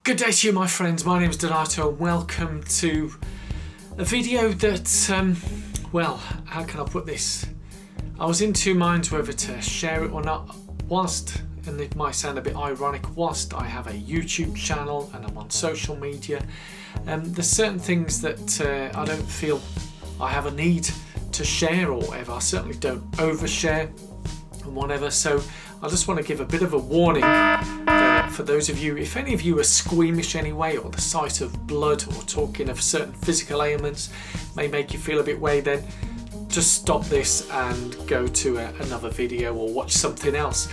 Good day to you, my friends. My name is Donato and welcome to a video that, well, how can I put this? I was in two minds whether to share it or not, whilst, and it might sound a bit ironic, whilst I have a YouTube channel and I'm on social media, there's certain things that I don't feel I have a need to share or whatever. I certainly don't overshare and whatever, so I just want to give a bit of a warning for those of you, if any of you are squeamish anyway, or the sight of blood or talking of certain physical ailments may make you feel a bit weird, then just stop this and go to another video or watch something else.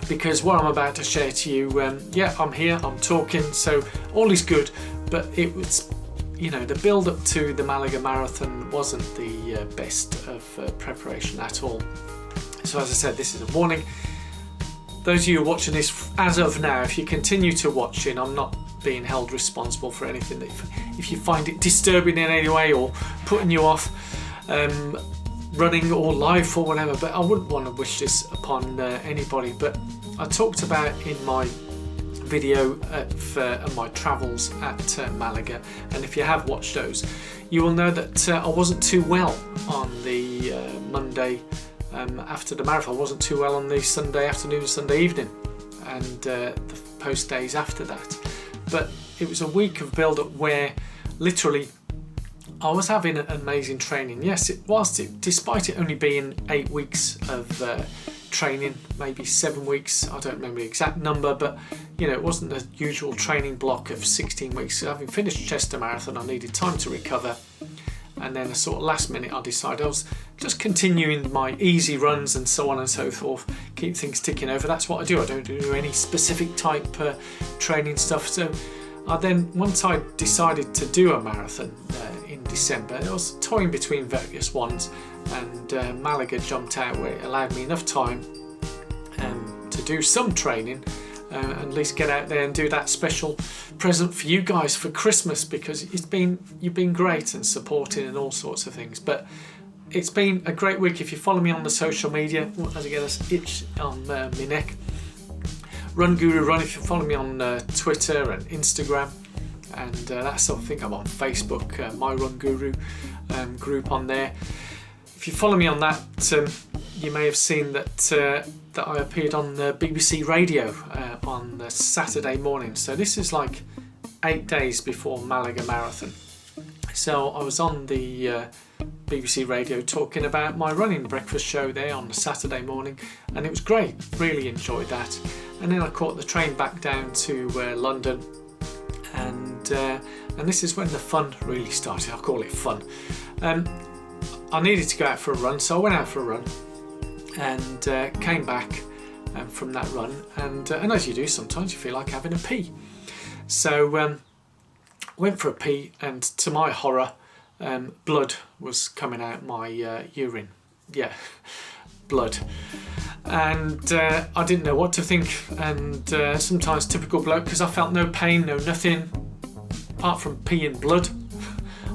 Because what I'm about to share to you, yeah, I'm here, I'm talking, so all is good, but it was, you know, the build up to the Malaga Marathon wasn't the best of preparation at all. So as I said, this is a warning. Those of you watching this as of now, if you continue to watch it, I'm not being held responsible for anything. If you find it disturbing in any way or putting you off running or life or whatever, but I wouldn't want to wish this upon anybody. But I talked about in my video of my travels at Malaga, and if you have watched those, you will know that I wasn't too well on the Monday after the marathon. I wasn't too well on the Sunday afternoon, Sunday evening, and the post days after that. But it was a week of build up where literally I was having an amazing training. Yes, despite it only being 8 weeks of training, maybe 7 weeks, I don't remember the exact number, but you know, it wasn't the usual training block of 16 weeks. So having finished Chester Marathon, I needed time to recover. And then sort of last minute I decided I was just continuing my easy runs and so on and so forth, keep things ticking over. That's what I do. I don't do any specific type training stuff. So once I decided to do a marathon in December, I was toying between various ones, and Malaga jumped out where it allowed me enough time to do some training, at least get out there and do that special present for you guys for Christmas, because you've been great and supporting and all sorts of things. But it's been a great week. If you follow me on the social media, as I get this itch on my neck, Run Guru Run. If you follow me on Twitter and Instagram, and that sort of thing, I'm on Facebook, my Run Guru group on there. If you follow me on that, you may have seen that I appeared on the BBC Radio on the Saturday morning. So this is like 8 days before Malaga Marathon. So I was on the BBC Radio talking about my running breakfast show there on the Saturday morning, and it was great. Really enjoyed that. And then I caught the train back down to London, and this is when the fun really started. I call it fun. I needed to go out for a run, so I went out for a run and came back from that run, and as you do, sometimes you feel like having a pee. So went for a pee, and to my horror, blood was coming out my urine. Yeah, blood. And I didn't know what to think, and sometimes typical bloke, because I felt no pain, no nothing, apart from pee and blood.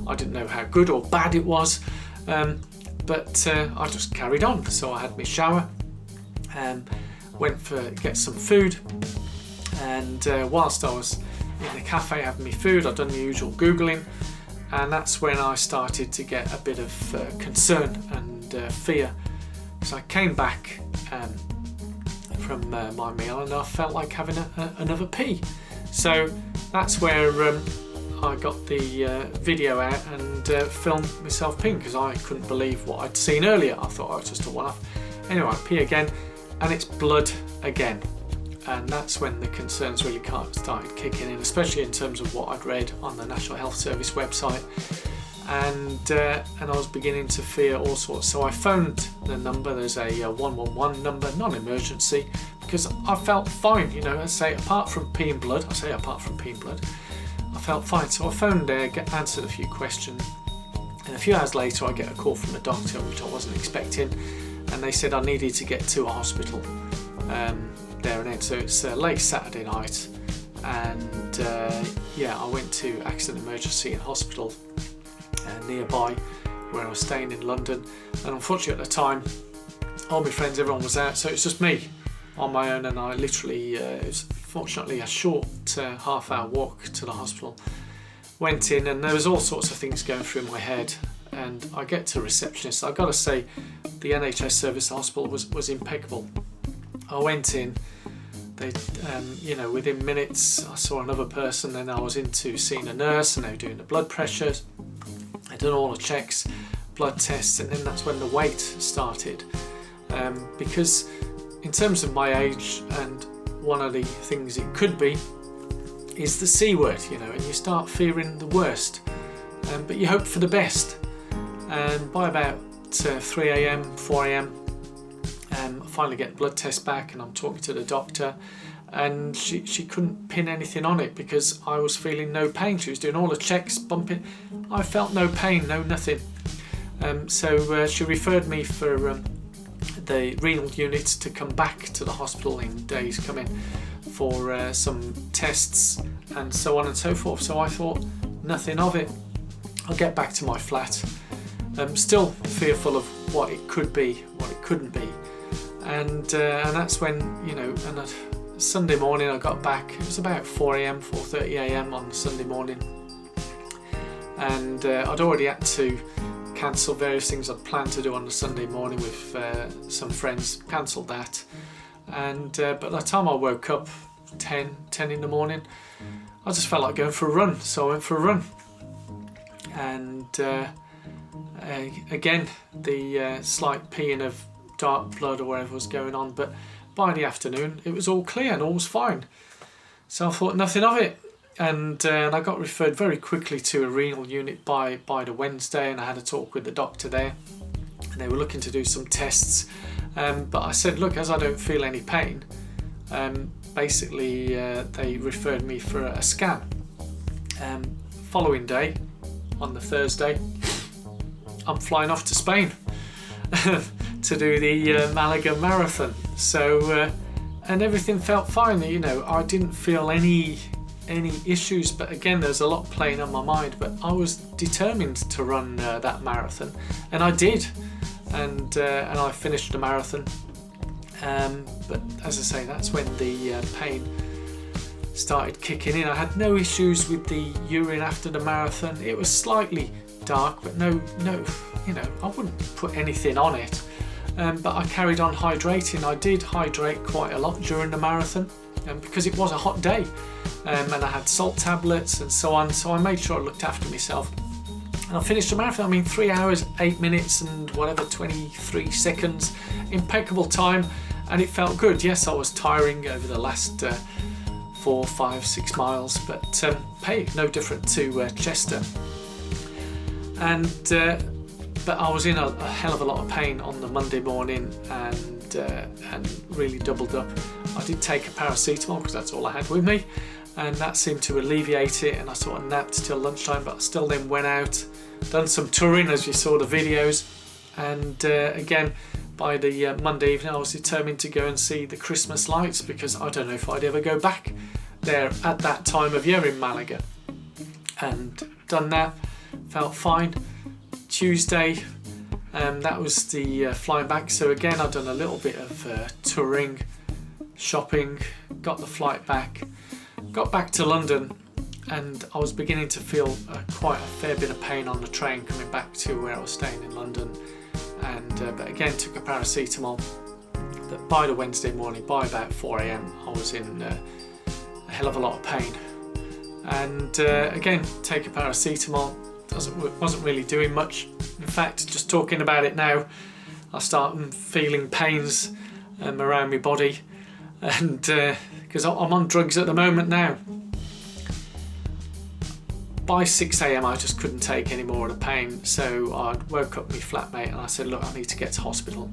I didn't know how good or bad it was. But I just carried on. So I had my shower, went to get some food, and whilst I was in the cafe having my food, I'd done the usual Googling, and that's when I started to get a bit of concern and fear. So I came back from my meal, and I felt like having another pee. So that's where I got the video out and filmed myself peeing, because I couldn't believe what I'd seen earlier. I thought it was just a one-off. Anyway, I pee again, and it's blood again. And that's when the concerns really started kicking in, especially in terms of what I'd read on the National Health Service website. And I was beginning to fear all sorts. So I phoned the number. There's a 111 number, non-emergency, because I felt fine. You know, I say apart from peeing blood, I felt fine. So I phoned there, answered a few questions, and a few hours later I get a call from a doctor, which I wasn't expecting, and they said I needed to get to a hospital there and then. So it's late Saturday night, and yeah, I went to accident emergency and hospital nearby where I was staying in London, and unfortunately at the time all my friends, everyone was out, so it's just me on my own, and I literally it was fortunately a short half-hour walk to the hospital. Went in and there was all sorts of things going through my head, and I get to receptionist. I've got to say the NHS service at the hospital was impeccable. I went in, they within minutes I saw another person, then I was into seeing a nurse and they were doing the blood pressures. I done all the checks, blood tests, and then that's when the wait started. Because in terms of my age, and one of the things it could be is the C word, and you start fearing the worst, but you hope for the best. And by about 3 a.m, 4 a.m, I finally get blood test back, and I'm talking to the doctor, and she couldn't pin anything on it because I was feeling no pain. She was doing all the checks, bumping. I felt no pain, no nothing. So she referred me for the renal unit to come back to the hospital in days coming for some tests and so on and so forth. So I thought nothing of it. I'll get back to my flat. Still fearful of what it could be, what it couldn't be. And that's when, and Sunday morning I got back. It was about 4 a.m, 4:30 a.m. on Sunday morning. And I'd already had to cancel various things I'd planned to do on the Sunday morning with some friends. Cancelled that. And but by the time I woke up, 10 in the morning, I just felt like going for a run. So I went for a run. And again, the slight peeing of dark blood or whatever was going on, but by the afternoon it was all clear and all was fine. So I thought nothing of it, and I got referred very quickly to a renal unit by the Wednesday, and I had a talk with the doctor there, and they were looking to do some tests, but I said, look, as I don't feel any pain, basically they referred me for a scan. Following day, on the Thursday, I'm flying off to Spain to do the Malaga marathon. So and everything felt fine. I didn't feel any issues, but again, there's a lot playing on my mind. But I was determined to run that marathon, and I did, and I finished the marathon. But as I say, that's when the pain started kicking in. I had no issues with the urine after the marathon. It was slightly dark, but no, I wouldn't put anything on it. But I carried on hydrating. I did hydrate quite a lot during the marathon, because it was a hot day, and I had salt tablets and so on. So I made sure I looked after myself. And I finished the marathon. 3 hours, 8 minutes and whatever, 23 seconds. Impeccable time, and it felt good. Yes, I was tiring over the last 4, 5, 6 miles, but hey, no different to Chester. And but I was in a hell of a lot of pain on the Monday morning, and really doubled up. I did take a paracetamol because that's all I had with me, and that seemed to alleviate it, and I sort of napped till lunchtime, but I still then went out, done some touring as you saw the videos, and again by the Monday evening I was determined to go and see the Christmas lights, because I don't know if I'd ever go back there at that time of year in Malaga. And done that, felt fine. Tuesday, that was the flying back. So again, I've done a little bit of touring, shopping, got the flight back, got back to London, and I was beginning to feel quite a fair bit of pain on the train coming back to where I was staying in London. And but again, took a paracetamol. But by the Wednesday morning, by about 4 a.m, I was in a hell of a lot of pain. And again, take a paracetamol. Wasn't really doing much. In fact, just talking about it now, I start feeling pains around my body, and because I'm on drugs at the moment now. By 6 a.m, I just couldn't take any more of the pain, so I woke up my flatmate and I said, look, I need to get to hospital.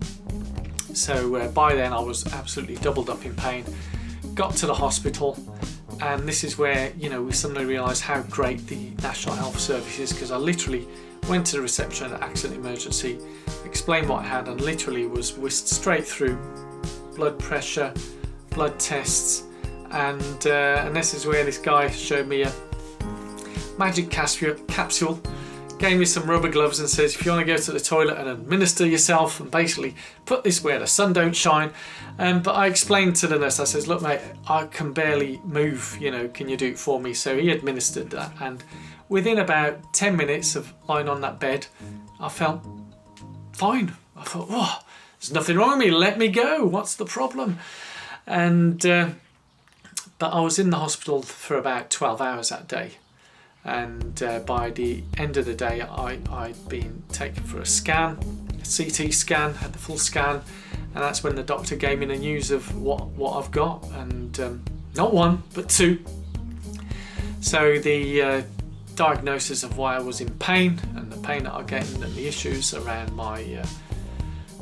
So by then I was absolutely doubled up in pain. Got to the hospital, and this is where we suddenly realised how great the National Health Service is, because I literally went to the reception at accident emergency, explained what I had, and literally was whisked straight through blood pressure, blood tests, and this is where this guy showed me a magic capsule, gave me some rubber gloves and says, if you want to go to the toilet and administer yourself and basically put this where the sun don't shine. But I explained to the nurse, I says, look mate, I can barely move, you know, can you do it for me? So he administered that, and within about 10 minutes of lying on that bed, I felt fine. I thought, oh, there's nothing wrong with me, let me go, what's the problem? And but I was in the hospital for about 12 hours that day. And by the end of the day, I'd been taken for a scan, a CT scan, had the full scan, and that's when the doctor gave me the news of what I've got, and not one, but two. So the diagnosis of why I was in pain, and the pain that I get, and the issues around my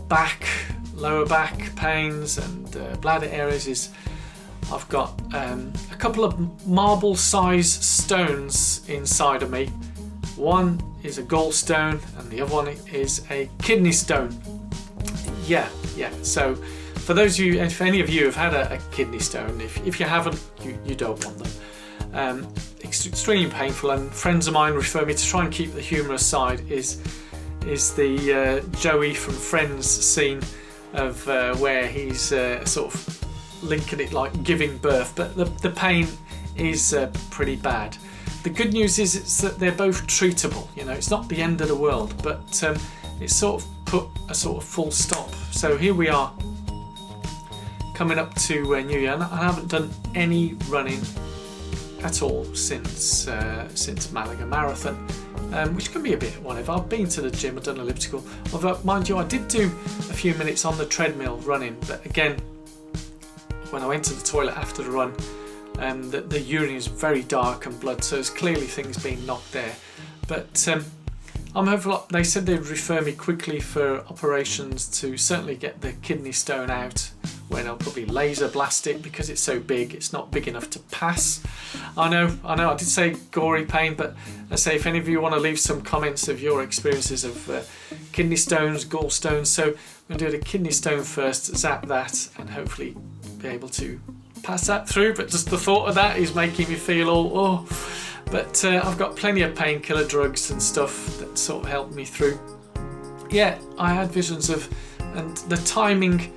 back, lower back pains and bladder areas is I've got a couple of marble-sized stones inside of me. One is a gallstone and the other one is a kidney stone. Yeah. So for those of you, if any of you have had a kidney stone, if you haven't, you don't want them. Extremely painful, and friends of mine refer me to try and keep the humorous side is the Joey from Friends scene of where he's sort of linking it like giving birth, but the pain is pretty bad. The good news is it's that they're both treatable, you know, it's not the end of the world, but it's sort of put a sort of full stop. So here we are coming up to New Year, and I haven't done any running at all since Malaga Marathon, which can be a bit whatever. I've been to the gym, I've done elliptical, although mind you I did do a few minutes on the treadmill running, but again when I went to the toilet after the run, the urine is very dark and blood, so there's clearly things being knocked there. But I'm hopeful. They said they'd refer me quickly for operations to certainly get the kidney stone out, where they'll probably laser blast it because it's so big, it's not big enough to pass. I know, I did say gory pain, but I say if any of you want to leave some comments of your experiences of kidney stones, gallstones, so I'm going to do the kidney stone first, zap that, and hopefully be able to pass that through. But just the thought of that is making me feel all but I've got plenty of painkiller drugs and stuff that sort of helped me through. Yeah, I had visions of, and the timing,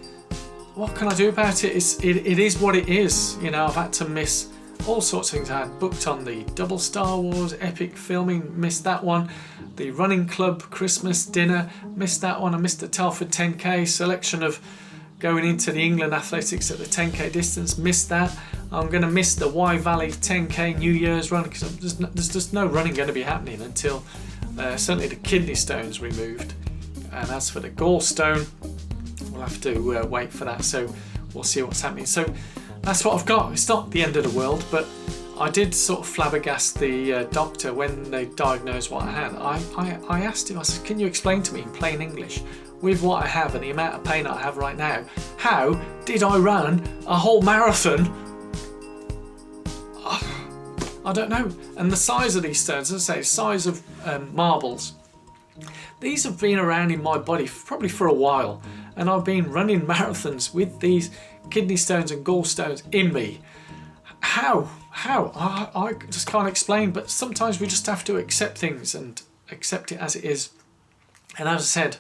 what can I do about it? It is what it is, you know. I've had to miss all sorts of things. I had booked on the double Star Wars epic filming, missed that one. The running club Christmas dinner, missed that one. I missed the Telford 10k selection of going into the England Athletics at the 10k distance, missed that. I'm going to miss the Wye Valley 10k New Year's run because there's just no running going to be happening until certainly the kidney stone's removed. And as for the gallstone, we'll have to wait for that, so we'll see what's happening. So that's what I've got. It's not the end of the world, but I did sort of flabbergast the doctor when they diagnosed what I had. I asked him, I said, can you explain to me in plain English, with what I have and the amount of pain I have right now, how did I run a whole marathon? I don't know. And the size of these stones, as I say, the size of marbles, these have been around in my body probably for a while, and I've been running marathons with these kidney stones and gallstones in me. How? I just can't explain, but sometimes we just have to accept things and accept it as it is. And as I said,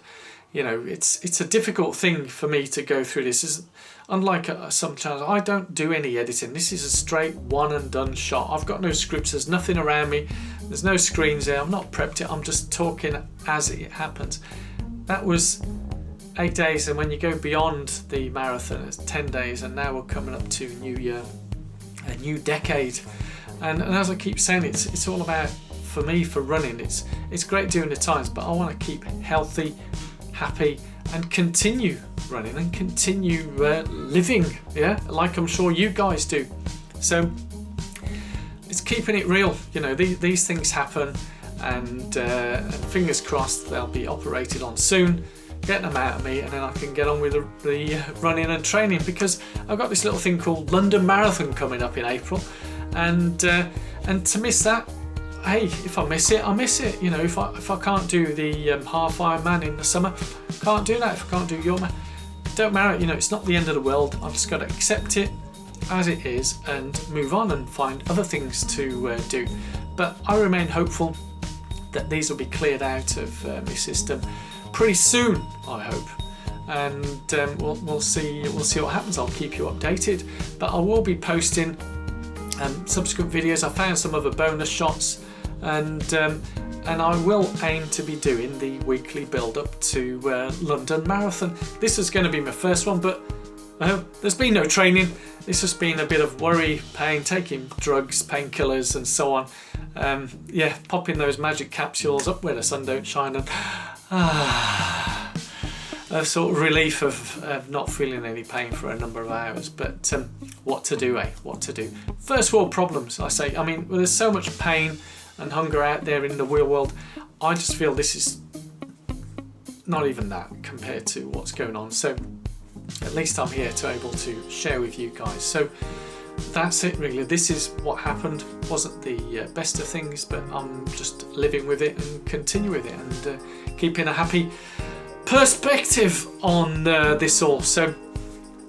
you know, it's a difficult thing for me to go through this. Unlike some channels, I don't do any editing. This is a straight one and done shot. I've got no scripts, there's nothing around me, there's no screens there, I'm not prepped it, I'm just talking as it happens. That was 8 days, and when you go beyond the marathon, it's 10 days, and now we're coming up to New Year, a new decade. And as I keep saying, it's all about, for me, for running, it's great doing the times, but I want to keep healthy, happy, and continue running and continue living, yeah, like I'm sure you guys do. So it's keeping it real, you know. These things happen, and fingers crossed they'll be operated on soon, get them out of me, and then I can get on with the running and training, because I've got this little thing called London Marathon coming up in April, and to miss that, hey, if I miss it, I miss it. You know, if I can't do the half Ironman in the summer, can't do that. If I can't do your man, don't matter. You know, it's not the end of the world. I've just got to accept it as it is and move on and find other things to do. But I remain hopeful that these will be cleared out of my system pretty soon, I hope. And we'll see what happens. I'll keep you updated, but I will be posting subsequent videos. I found some other bonus shots, and I will aim to be doing the weekly build-up to London Marathon. This is going to be my first one, but there's been no training. It's just been a bit of worry, pain, taking drugs, painkillers and so on. Yeah, popping those magic capsules up where the sun don't shine, and a sort of relief of not feeling any pain for a number of hours. But what to do, eh? What to do? First world problems, I say. I mean, there's so much pain and hunger out there in the real world. I just feel this is not even that compared to what's going on. So at least I'm here to able to share with you guys. So that's it really. This is what happened. Wasn't the best of things, but I'm just living with it and continue with it, and keeping a happy perspective on this all. So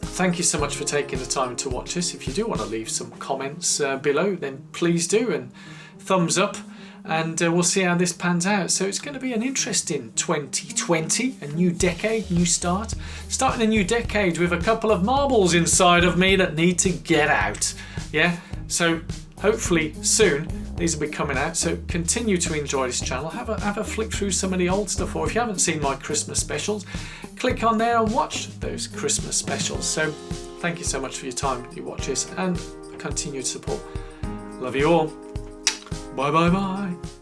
thank you so much for taking the time to watch this. If you do want to leave some comments below, then please do, and thumbs up, and we'll see how this pans out. So it's going to be an interesting 2020, a new decade, new start. Starting a new decade with a couple of marbles inside of me that need to get out. Yeah, so hopefully soon these will be coming out. So continue to enjoy this channel. Have a flick through some of the old stuff, or if you haven't seen my Christmas specials, click on there and watch those Christmas specials. So thank you so much for your time. You watch this and continued support. Love you all. Bye bye bye.